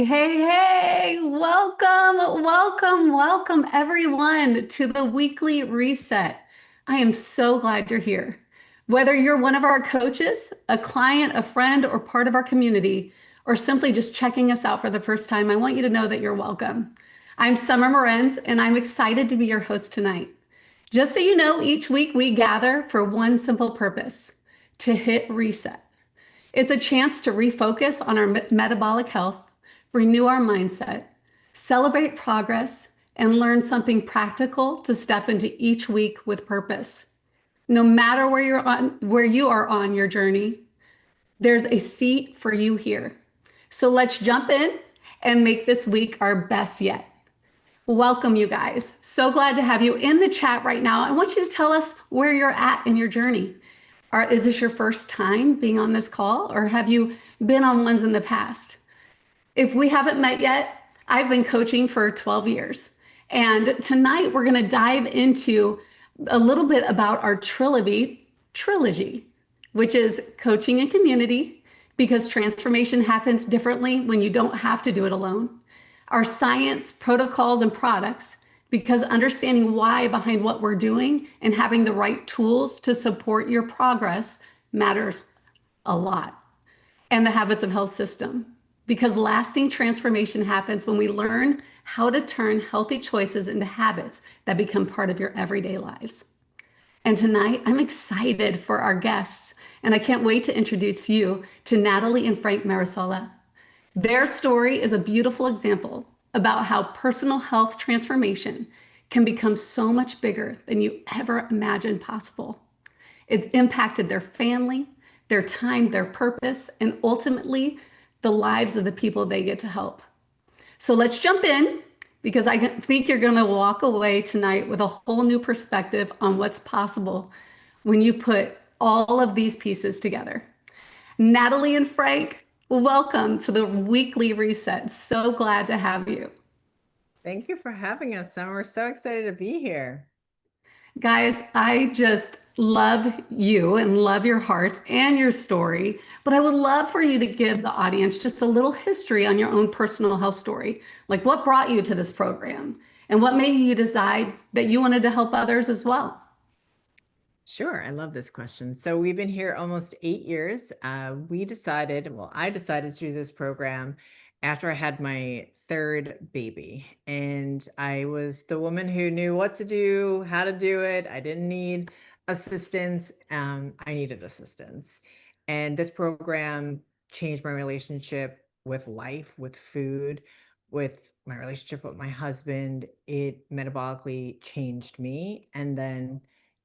Hey, welcome everyone to the weekly reset. I am so glad you're here. Whether you're one of our coaches, a client, a friend, or part of our community, or simply just checking us out for the first time, I want you to know that you're welcome. I'm Summer Morenz, and I'm excited to be your host tonight. Just so you know, each week we gather for one simple purpose: to hit reset. It's a chance to refocus on our metabolic health, renew our mindset, celebrate progress, and learn something practical to step into each week with purpose. No matter where you are on your journey, there's a seat for you here. So let's jump in and make this week our best yet. Welcome, you guys. So glad to have you in the chat right now. I want you to tell us where you're at in your journey. Is this your first time being on this call, or have you been on ones in the past? If we haven't met yet, I've been coaching for 12 years. And tonight we're going to dive into a little bit about our trilogy, which is coaching and community, because transformation happens differently when you don't have to do it alone. Our science, protocols, and products, because understanding why behind what we're doing and having the right tools to support your progress matters a lot. And the habits of health system, because lasting transformation happens when we learn how to turn healthy choices into habits that become part of your everyday lives. And tonight, I'm excited for our guests, and I can't wait to introduce you to Natalie and Frank Marisola. Their story is a beautiful example about how personal health transformation can become so much bigger than you ever imagined possible. It impacted their family, their time, their purpose, and ultimately the lives of the people they get to help. So let's jump in, because I think you're going to walk away tonight with a whole new perspective on what's possible when you put all of these pieces together. Natalie and Frank, welcome to the weekly reset. So glad to have you. Thank you for having us, Summer. We're so excited to be here. Guys, I just love you and love your hearts and your story, but I would love for you to give the audience just a little history on your own personal health story. Like, what brought you to this program and what made you decide that you wanted to help others as well? Sure, I love this question. So we've been here almost 8 years. I decided to do this program after I had my third baby. And I was the woman who knew what to do, how to do it. I didn't need assistance. I needed assistance. And this program changed my relationship with life, with food, with my relationship with my husband. It metabolically changed me. And then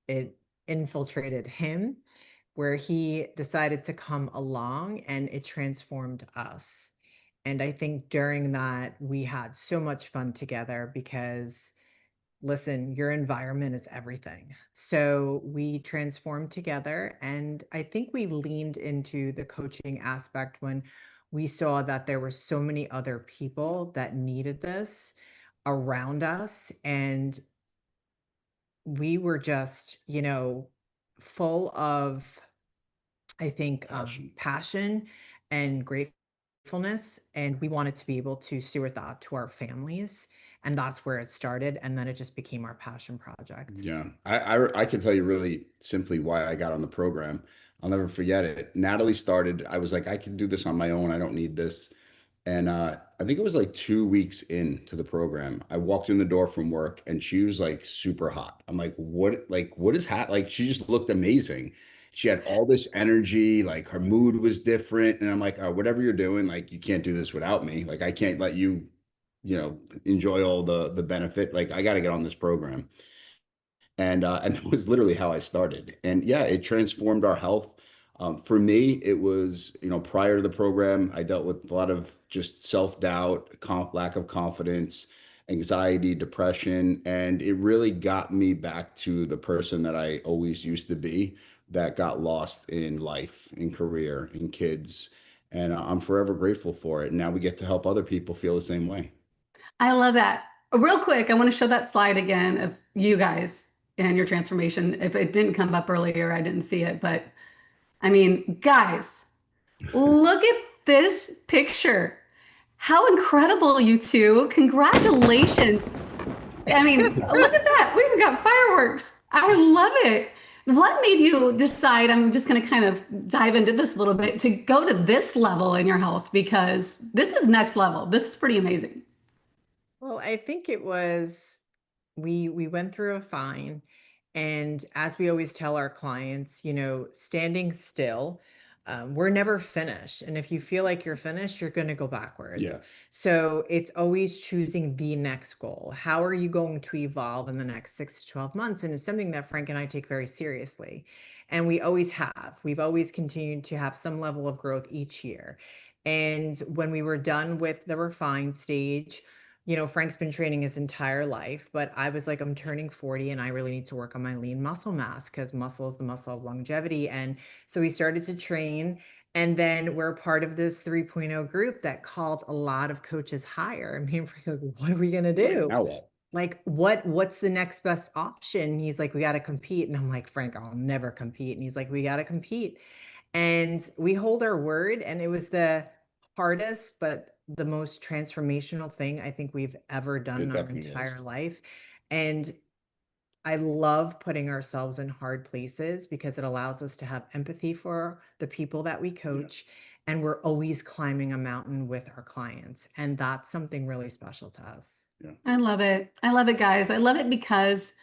it infiltrated him, where he decided to come along and it transformed us. And I think during that, we had so much fun together because, listen, your environment is everything. So we transformed together. And I think we leaned into the coaching aspect when we saw that there were so many other people that needed this around us. And we were just, full of, I think, passion and gratefulness. And we wanted to be able to steward that to our families. And that's where it started. And then it just became our passion project. Yeah, I can tell you really simply why I got on the program. I'll never forget it. Natalie started, I was like, I can do this on my own. I don't need this. And I think it was like 2 weeks into the program. I walked in the door from work and she was like super hot. I'm like, what is hot? Like, she just looked amazing. She had all this energy, like her mood was different. And I'm like, whatever you're doing, like, you can't do this without me. Like, I can't let you, enjoy all the benefit. Like, I got to get on this program. And that was literally how I started. And yeah, it transformed our health. For me, it was, prior to the program, I dealt with a lot of just self-doubt, lack of confidence, anxiety, depression, and it really got me back to the person that I always used to be, that got lost in life, in career, in kids. And I'm forever grateful for it. And now we get to help other people feel the same way. I love that. Real quick, I want to show that slide again of you guys and your transformation. If it didn't come up earlier, I didn't see it. But I mean, guys, look at this picture. How incredible, you two. Congratulations. I mean, look at that. We've got fireworks. I love it. What made you decide, I'm just going to kind of dive into this a little bit, to go to this level in your health? Because this is next level. This is pretty amazing. Well, I think it was we went through a fine, and as we always tell our clients, standing still, we're never finished. And if you feel like you're finished, you're going to go backwards. Yeah. So it's always choosing the next goal. How are you going to evolve in the next 6 to 12 months? And it's something that Frank and I take very seriously. And we always have. We've always continued to have some level of growth each year. And when we were done with the refine stage, Frank's been training his entire life, but I was like, I'm turning 40 and I really need to work on my lean muscle mass because muscle is the muscle of longevity. And so we started to train. And then we're part of this 3.0 group that called a lot of coaches higher. I mean, Frank, like, what are we going to Right. do? Now what? Like, what's the next best option? He's like, we got to compete. And I'm like, Frank, I'll never compete. And he's like, we got to compete. And we hold our word. And it was the hardest, but the most transformational thing I think we've ever done It in our definitely entire is. life. And I love putting ourselves in hard places because it allows us to have empathy for the people that we Yeah. coach. And we're always climbing a mountain with our clients. And that's something really special to us. Yeah. I love it. I love it, guys. I love it because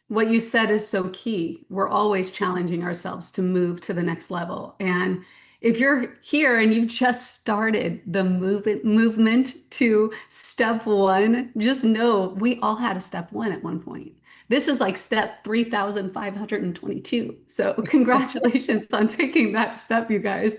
what you said is so key. We're always challenging ourselves to move to the next level. And if you're here and you've just started the movement to step one, just know we all had a step one at one point. This is like step 3,522. So congratulations on taking that step, you guys.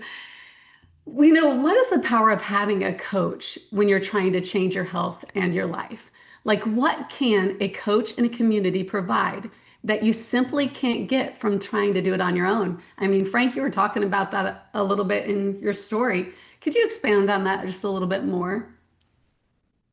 We know, what is the power of having a coach when you're trying to change your health and your life? Like, what can a coach in a community provide that you simply can't get from trying to do it on your own? I mean, Frank, you were talking about that a little bit in your story. Could you expand on that just a little bit more?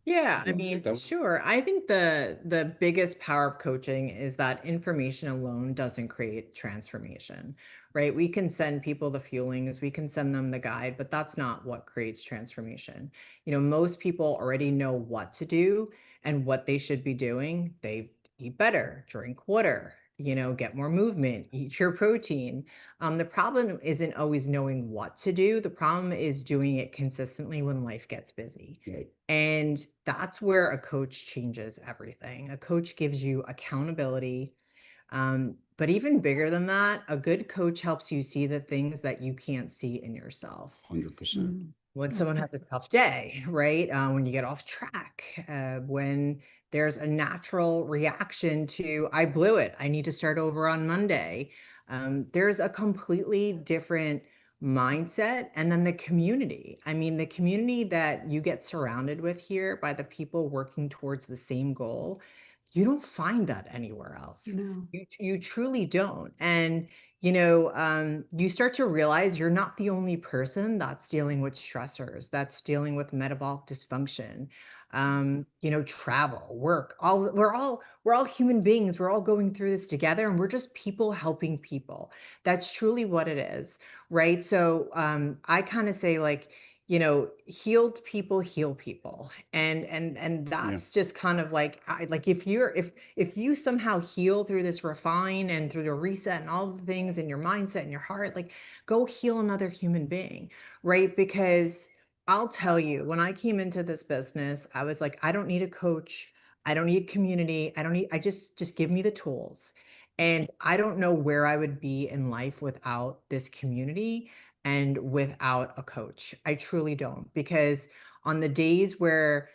Yeah, I Yeah. mean, That, sure. I think the biggest power of coaching is that information alone doesn't create transformation, right? We can send people the fuelings, we can send them the guide, but that's not what creates transformation. Most people already know what to do and what they should be doing. They eat better, drink water, get more movement, eat your protein. The problem isn't always knowing what to do. The problem is doing it consistently when life gets busy. right. And that's where a coach changes everything. A coach gives you accountability. But even bigger than that, a good coach helps you see the things that you can't see in yourself. 100%. Mm, When that's someone good. has a tough day, right? When you get off track, when there's a natural reaction to, I blew it, I need to start over on Monday. There's a completely different mindset. And then the community. I mean, the community that you get surrounded with here by the people working towards the same goal, you don't find that anywhere You else. know. You truly don't. And you start to realize you're not the only person that's dealing with stressors, that's dealing with metabolic dysfunction, travel, work. We're all human beings. We're all going through this together, and we're just people helping people. That's truly what it is, right? So I kind of say, like, healed people heal people, and Yeah. that's just kind of like, like, if you somehow heal through this refine and through the reset and all the things in your mindset and your heart, like, go heal another human being, right? Because I'll tell you, when I came into this business, I was like, I don't need a coach, I don't need community, I just give me the tools. And I don't know where I would be in life without this community and without a coach. I truly don't, because on the days where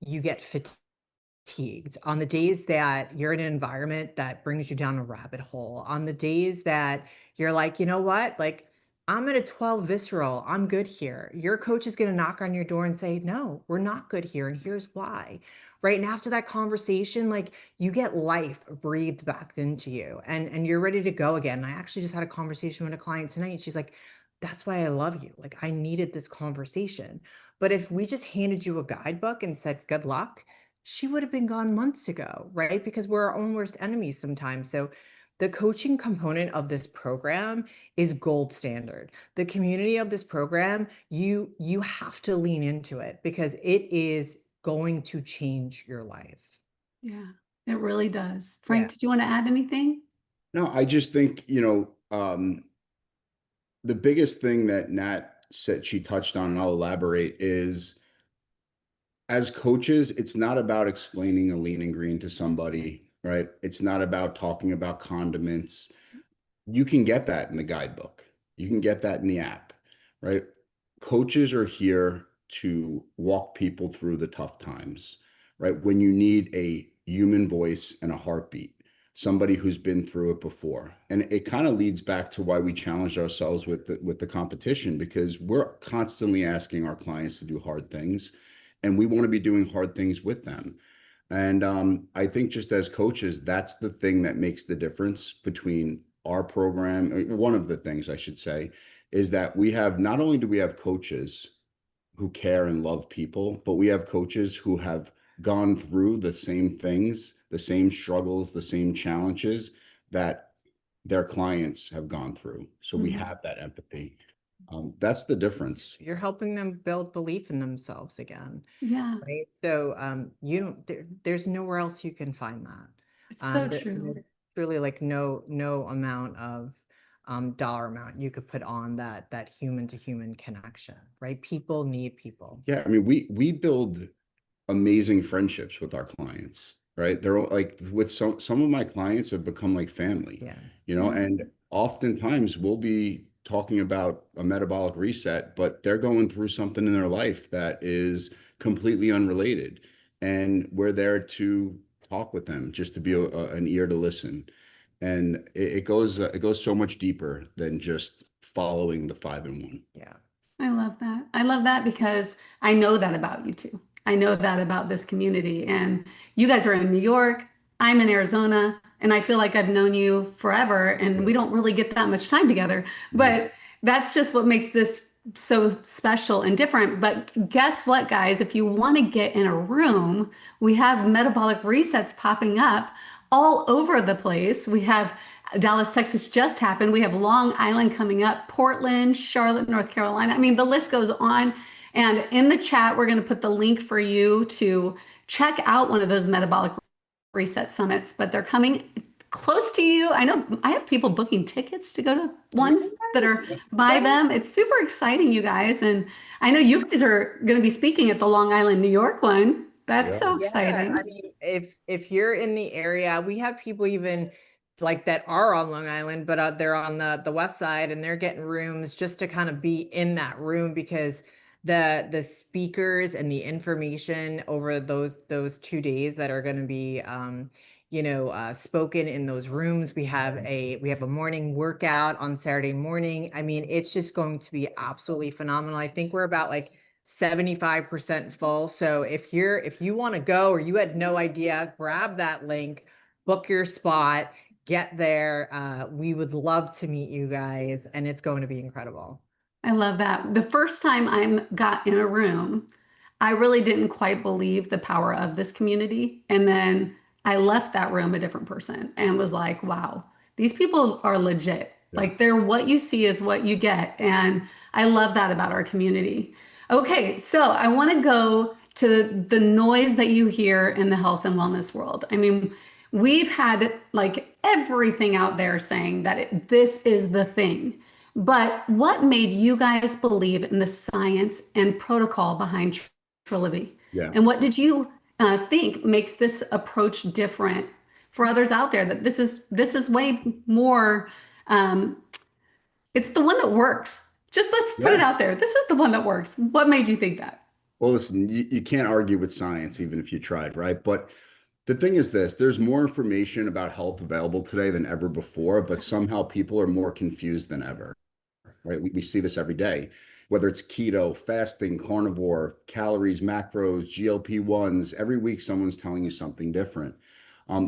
you get fatigued, on the days that you're in an environment that brings you down a rabbit hole, on the days that you're like, you know what, like, I'm at a 12 visceral, I'm good here. Your coach is going to knock on your door and say, no, we're not good here. And here's why. Right. And after that conversation, like, you get life breathed back into you, and you're ready to go again. And I actually just had a conversation with a client tonight. She's like, that's why I love you. Like, I needed this conversation. But if we just handed you a guidebook and said, good luck, she would have been gone months ago, right? Because we're our own worst enemies sometimes. So the coaching component of this program is gold standard. The community of this program, you have to lean into it because it is going to change your life. Yeah, it really does. Yeah. Frank, did you want to add anything? No, I just think, the biggest thing that Nat said she touched on, and I'll elaborate, is as coaches, it's not about explaining a lean and green to somebody, right? It's not about talking about condiments. You can get that in the guidebook. You can get that in the app, right? Coaches are here to walk people through the tough times, right? When you need a human voice and a heartbeat, somebody who's been through it before. And it kind of leads back to why we challenge ourselves with the competition, because we're constantly asking our clients to do hard things, and we want to be doing hard things with them. And I think just as coaches, that's the thing that makes the difference between our program. One of the things I should say is that we have, not only do we have coaches who care and love people, but we have coaches who have gone through the same things, the same struggles, the same challenges that their clients have gone through. So we have that empathy. That's the difference. You're helping them build belief in themselves again. Yeah, Right. So you don't there's nowhere else you can find that. it's so There's true. really like no amount of dollar amount you could put on that human to human connection, right? People need people. Yeah, I mean, we build amazing friendships with our clients, right? They're like, with some of my clients have become like family, Yeah. and oftentimes we'll be talking about a metabolic reset, but they're going through something in their life that is completely unrelated. And we're there to talk with them, just to be an ear to listen. And it goes so much deeper than just following the 5-in-1. Yeah. I love that. I love that because I know that about you too. I know that about this community. And you guys are in New York, I'm in Arizona, and I feel like I've known you forever, and we don't really get that much time together. But that's just what makes this so special and different. But guess what, guys? If you want to get in a room, we have metabolic resets popping up all over the place. We have Dallas, Texas just happened. We have Long Island coming up, Portland, Charlotte, North Carolina. I mean, the list goes on. And in the chat, we're going to put the link for you to check out one of those metabolic reset summits, but they're coming close to you. I know I have people booking tickets to go to ones that are by them. It's super exciting, you guys. And I know you guys are going to be speaking at the Long Island, New York one. That's so exciting. I mean, if you're in the area, we have people even like that are on Long Island, but they're on the west side, and they're getting rooms just to kind of be in that room because the speakers and the information over those 2 days that are going to be spoken in those rooms. We have a morning workout on Saturday morning. I mean, it's just going to be absolutely phenomenal. I think we're about like 75% full. So if you want to go or you had no idea, grab that link, book your spot, get there. We would love to meet you guys, and it's going to be incredible. I love that. The first time I got in a room, I really didn't quite believe the power of this community. And then I left that room a different person and was like, wow, these people are legit. Like they're what you see is what you get. And I love that about our community. Okay, so I want to go to the noise that you hear in the health and wellness world. I mean, we've had like everything out there saying that this is the thing. But what made you guys believe in the science and protocol behind Trilogy? Yeah. And what did you think makes this approach different for others out there? That this is way more. It's the one that works. Just let's put it out there. This is the one that works. What made you think that? Well, listen, you can't argue with science, even if you tried, right? But the thing is this, there's more information about health available today than ever before, but somehow people are more confused than ever, right? We see this every day, whether it's keto, fasting, carnivore, calories, macros, GLP-1s, every week someone's telling you something different.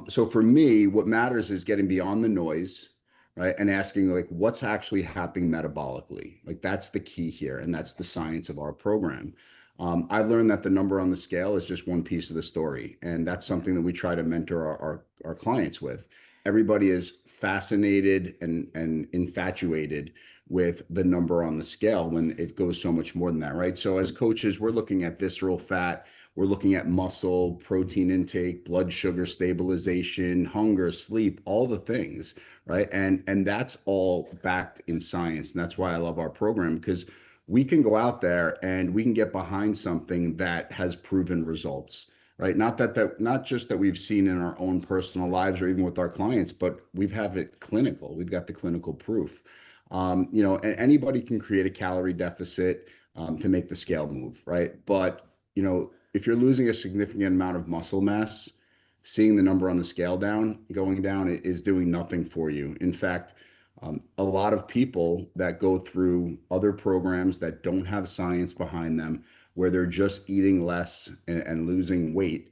So for me, what matters is getting beyond the noise, right? And asking like, what's actually happening metabolically? Like that's the key here. And that's the science of our program. I've learned that the number on the scale is just one piece of the story. And that's something that we try to mentor our clients with. everybody is fascinated and infatuated with the number on the scale when it goes so much more than that, right? So as coaches, we're looking at visceral fat, we're looking at muscle, protein intake, blood sugar stabilization, hunger, sleep, all the things, right? And that's all backed in science. And that's why I love our program, because we can go out there and we can get behind something that has proven results, right? Not just that we've seen in our own personal lives or even with our clients, but we've have it clinical. We've got the clinical proof. And anybody can create a calorie deficit to make the scale move, right? But if you're losing a significant amount of muscle mass, seeing the number on the scale going down is doing nothing for you. In fact, a lot of people that go through other programs that don't have science behind them, where they're just eating less and losing weight,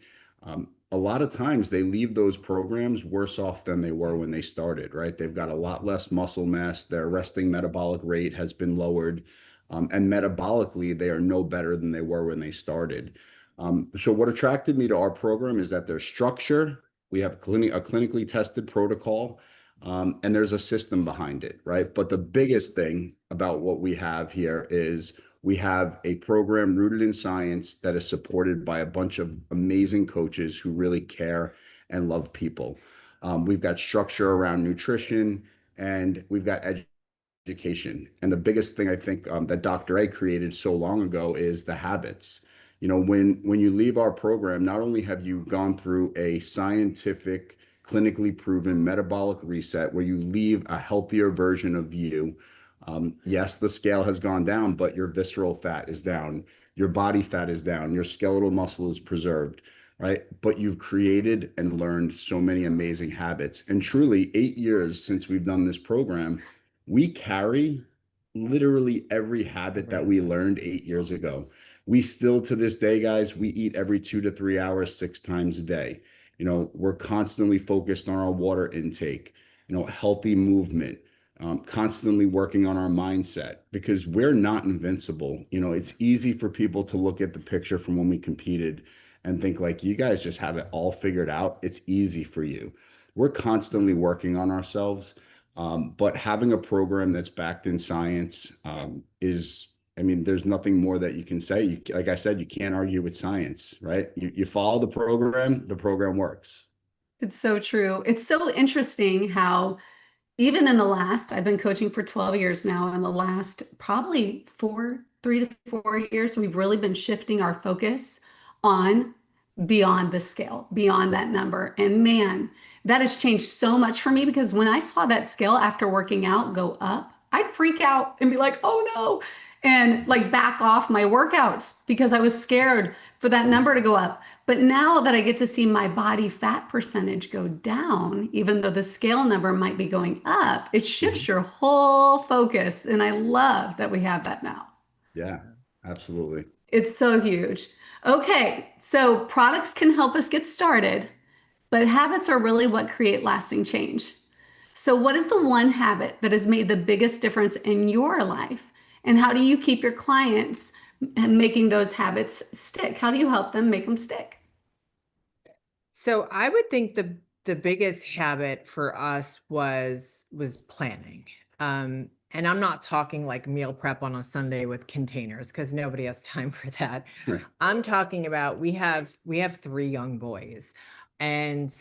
a lot of times they leave those programs worse off than they were when they started, right? They've got a lot less muscle mass. Their resting metabolic rate has been lowered. And metabolically, they are no better than they were when they started. So what attracted me to our program is that there's structure. We have a clinically tested protocol, and there's a system behind it, right? But the biggest thing about what we have here is we have a program rooted in science that is supported by a bunch of amazing coaches who really care and love people. We've got structure around nutrition, and we've got education. And the biggest thing I think that Dr. A created so long ago is the habits. When you leave our program, not only have you gone through a scientific, clinically proven metabolic reset where you leave a healthier version of you. Yes, the scale has gone down, but your visceral fat is down, your body fat is down, your skeletal muscle is preserved, right? But you've created and learned so many amazing habits. And truly, 8 years since we've done this program, we carry literally every habit that we learned 8 years ago. We still, to this day, guys, we eat every 2 to 3 hours, 6 times a day. We're constantly focused on our water intake, healthy movement, constantly working on our mindset, because we're not invincible. It's easy for people to look at the picture from when we competed and think like, you guys just have it all figured out. It's easy for you. We're constantly working on ourselves. But having a program that's backed in science there's nothing more that you can say. Like I said, you can't argue with science, right? You follow the program works. It's so true. It's so interesting how even in the last, I've been coaching for 12 years now. In the last probably 3 to 4 years, we've really been shifting our focus on beyond the scale, beyond that number. And man, that has changed so much for me, because when I saw that scale after working out go up, I'd freak out and be like, oh no, and like back off my workouts because I was scared for that number to go up. But now that I get to see my body fat percentage go down, even though the scale number might be going up, it shifts your whole focus. And I love that we have that now. Yeah, absolutely. It's so huge. Okay, so products can help us get started, but habits are really what create lasting change. So, what is the one habit that has made the biggest difference in your life? And how do you keep your clients making those habits stick? How do you help them make them stick? So I would think the biggest habit for us was planning. And I'm not talking like meal prep on a Sunday with containers, because nobody has time for that. Right. I'm talking about we have 3 young boys, and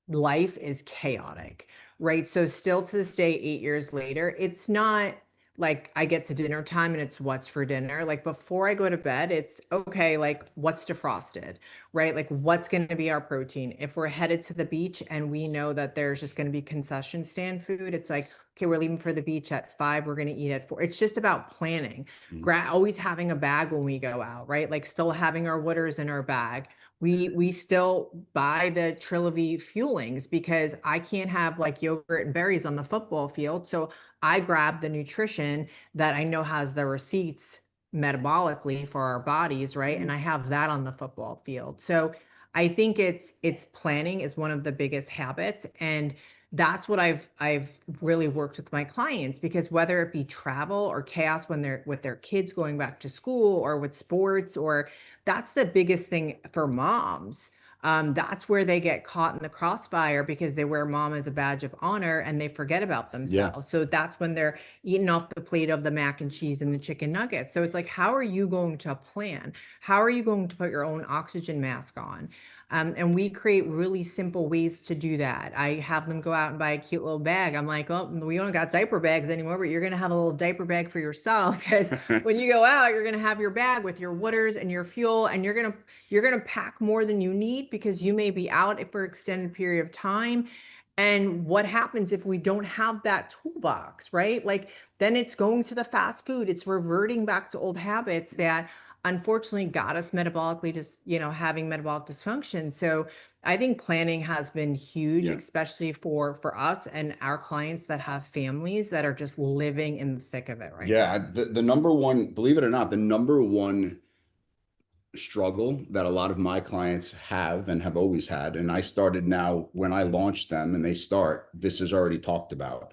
life is chaotic, right? So still to this day, 8 years later, it's not like I get to dinner time and it's what's for dinner. Like before I go to bed, it's okay, like what's defrosted, right? Like what's going to be our protein? If we're headed to the beach and we know that there's just going to be concession stand food, it's like, okay, we're leaving for the beach at 5, we're going to eat at 4. It's just about planning. Always having a bag when we go out, right? Like still having our waters in our bag. We still buy the Trilivy fuelings because I can't have like yogurt and berries on the football field. So I grab the nutrition that I know has the receipts metabolically for our bodies, right? And I have that on the football field. So I think it's planning is one of the biggest habits. And that's what I've really worked with my clients, because whether it be travel or chaos when they're with their kids going back to school or with sports, or that's the biggest thing for moms. That's where they get caught in the crossfire because they wear mom as a badge of honor and they forget about Yeah. themselves. So that's when they're eating off the plate of the mac and cheese and the chicken nuggets. So it's like, how are you going to plan? How are you going to put your own oxygen mask on? And we create really simple ways to do that. I have them go out and buy a cute little bag. I'm like, oh, we don't got diaper bags anymore, but you're going to have a little diaper bag for yourself because when you go out, you're going to have your bag with your waters and your fuel, and you're going to pack more than you need because you may be out for extended period of time. And what happens if we don't have that toolbox, right? Like then it's going to the fast food. It's reverting back to old habits that unfortunately got us metabolically just, having metabolic dysfunction. So I think planning has been huge, Yeah. especially for us and our clients that have families that are just living in the thick of it right Yeah. now. The number one, believe it or not, the number one struggle that a lot of my clients have and have always had, and I started now when I launched them and they start, this is already talked about,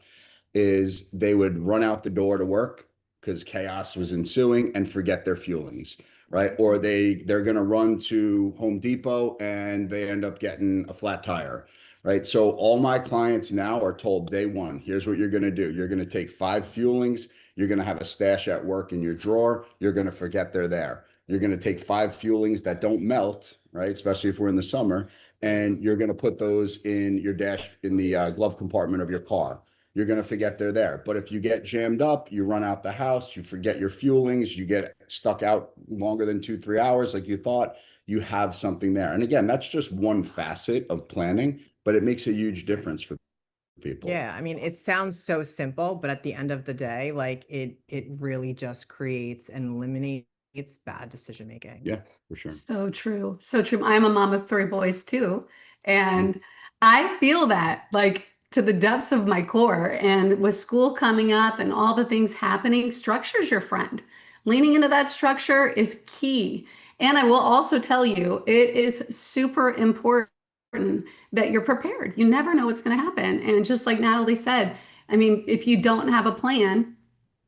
is they would run out the door to work because chaos was ensuing and forget their fuelings, right? Or they're going to run to Home Depot and they end up getting a flat tire, right? So all my clients now are told day one, here's what you're going to do. You're going to take 5 fuelings. You're going to have a stash at work in your drawer. You're going to forget they're there. You're going to take 5 fuelings that don't melt, right? Especially if we're in the summer, and you're going to put those in your dash in the glove compartment of your car. You're going to forget they're there. But if you get jammed up, you run out the house, you forget your fuelings, you get stuck out longer than 2, 3 hours like you thought, you have something there. And again, that's just one facet of planning, but it makes a huge difference for people. Yeah, I mean, it sounds so simple, but at the end of the day, like it really just creates and eliminates bad decision making. Yeah, for sure. So true. So true. I'm a mom of 3 boys too. Mm. And I feel that like to the depths of my core. And with school coming up and all the things happening, structure's your friend. Leaning into that structure is key. And I will also tell you, it is super important that you're prepared. You never know what's going to happen. And just like Natalie said, I mean, if you don't have a plan,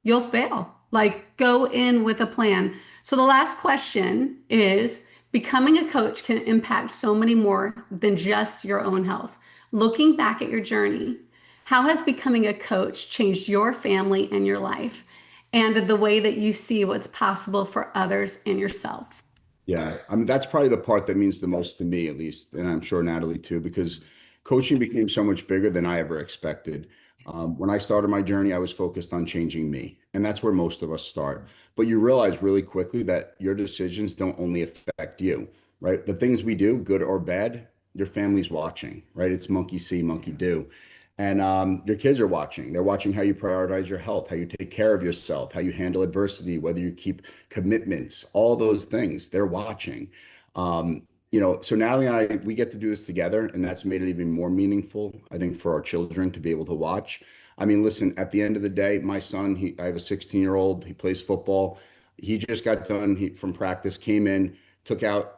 you'll fail. Like go in with a plan. So the last question is becoming a coach can impact so many more than just your own health. Looking back at your journey, how has becoming a coach changed your family and your life and the way that you see what's possible for others and yourself? Yeah, I mean, that's probably the part that means the most to me, at least, and I'm sure Natalie too, because coaching became so much bigger than I ever expected. When I started my journey, I was focused on changing me, and that's where most of us start. But you realize really quickly that your decisions don't only affect you, right? The things we do, good or bad, your family's watching, right? It's monkey see, monkey do. And your kids are watching. They're watching how you prioritize your health, how you take care of yourself, how you handle adversity, whether you keep commitments, all those things. They're watching. So Natalie and I, we get to do this together, and that's made it even more meaningful, I think, for our children to be able to watch. I mean, listen, at the end of the day, my son, I have a 16-year-old, he plays football. He just got done from practice, came in, took out,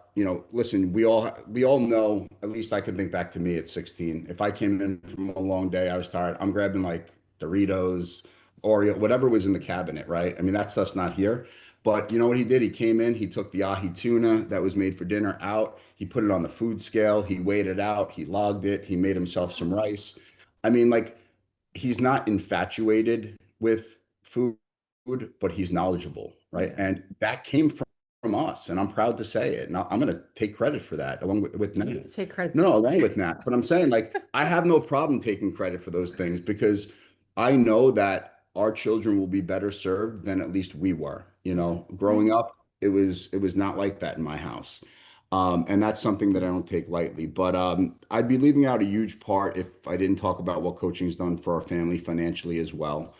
listen, we all know, at least I can think back to me at 16. If I came in from a long day, I was tired, I'm grabbing like Doritos, Oreo, whatever was in the cabinet, right? I mean, that stuff's not here. But you know what he did? He came in, he took the ahi tuna that was made for dinner out, he put it on the food scale, he weighed it out, he logged it, he made himself some rice. I mean, like, he's not infatuated with food, but he's knowledgeable, right? Yeah. And that came from us, and I'm proud to say it. And I'm going to take credit for that, along with Nat. Take credit. No, along with Nat. But I'm saying, like, I have no problem taking credit for those things because I know that our children will be better served than at least we were. Growing up, it was not like that in my house. And that's something that I don't take lightly. But I'd be leaving out a huge part if I didn't talk about what coaching's done for our family financially as well.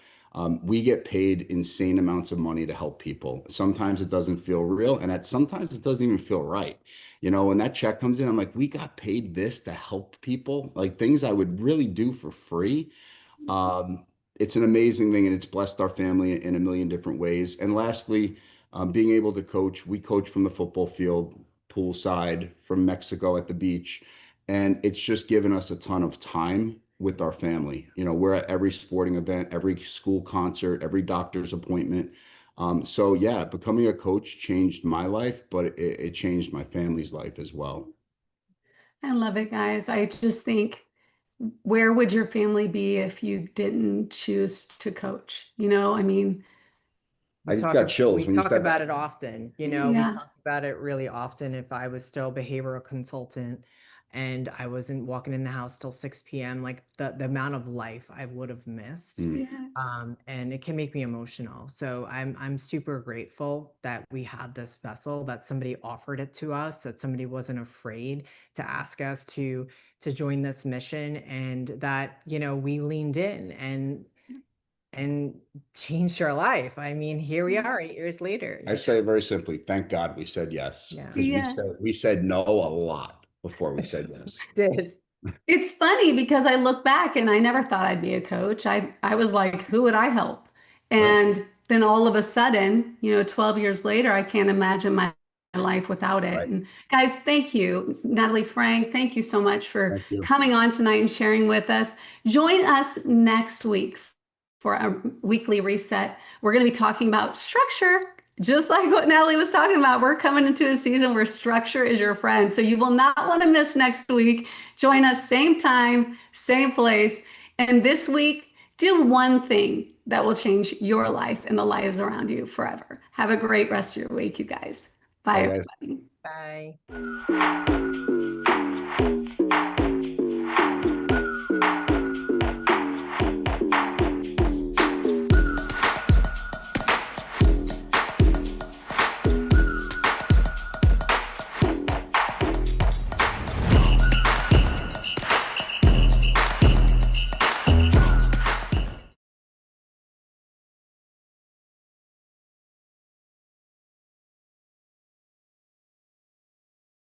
We get paid insane amounts of money to help people. Sometimes it doesn't feel real, and sometimes it doesn't even feel right. When that check comes in, I'm like, we got paid this to help people, like things I would really do for free. Um, it's an amazing thing, and it's blessed our family in a million different ways. And lastly, being able to coach, we coach from the football field, poolside, from Mexico at the beach, and it's just given us a ton of time with our family. We're at every sporting event, every school concert, every doctor's appointment. So yeah, becoming a coach changed my life, but it changed my family's life as well. I love it, guys. I just think, where would your family be if you didn't choose to coach? I mean, I just got chills We when you talk said about that. it often, we yeah. talk about it really often. If I was still a behavioral consultant and I wasn't walking in the house till 6 p.m., like the amount of life I would have missed. Mm. Yes. And it can make me emotional. So I'm super grateful that we had this vessel, that somebody offered it to us, that somebody wasn't afraid to ask us to join this mission, and that, we leaned in and changed our life. I mean, here we are 8 years later. I say it very simply, thank God we said yes, Yeah. because Yeah. we said no a lot before we said yes. Did. It's funny because I look back and I never thought I'd be a coach. I was like, who would I help? Right. And then all of a sudden, 12 years later, I can't imagine my life without it. Right. And guys, thank you. Natalie, Frank, thank you so much for Thank you. coming on tonight and sharing with us. Join us next week for our weekly reset. We're going to be talking about structure. Just like what Natalie was talking about, we're coming into a season where structure is your friend. So you will not want to miss next week. Join us same time, same place. And this week, do one thing that will change your life and the lives around you forever. Have a great rest of your week, you guys. Bye, Bye, guys. everybody. Bye.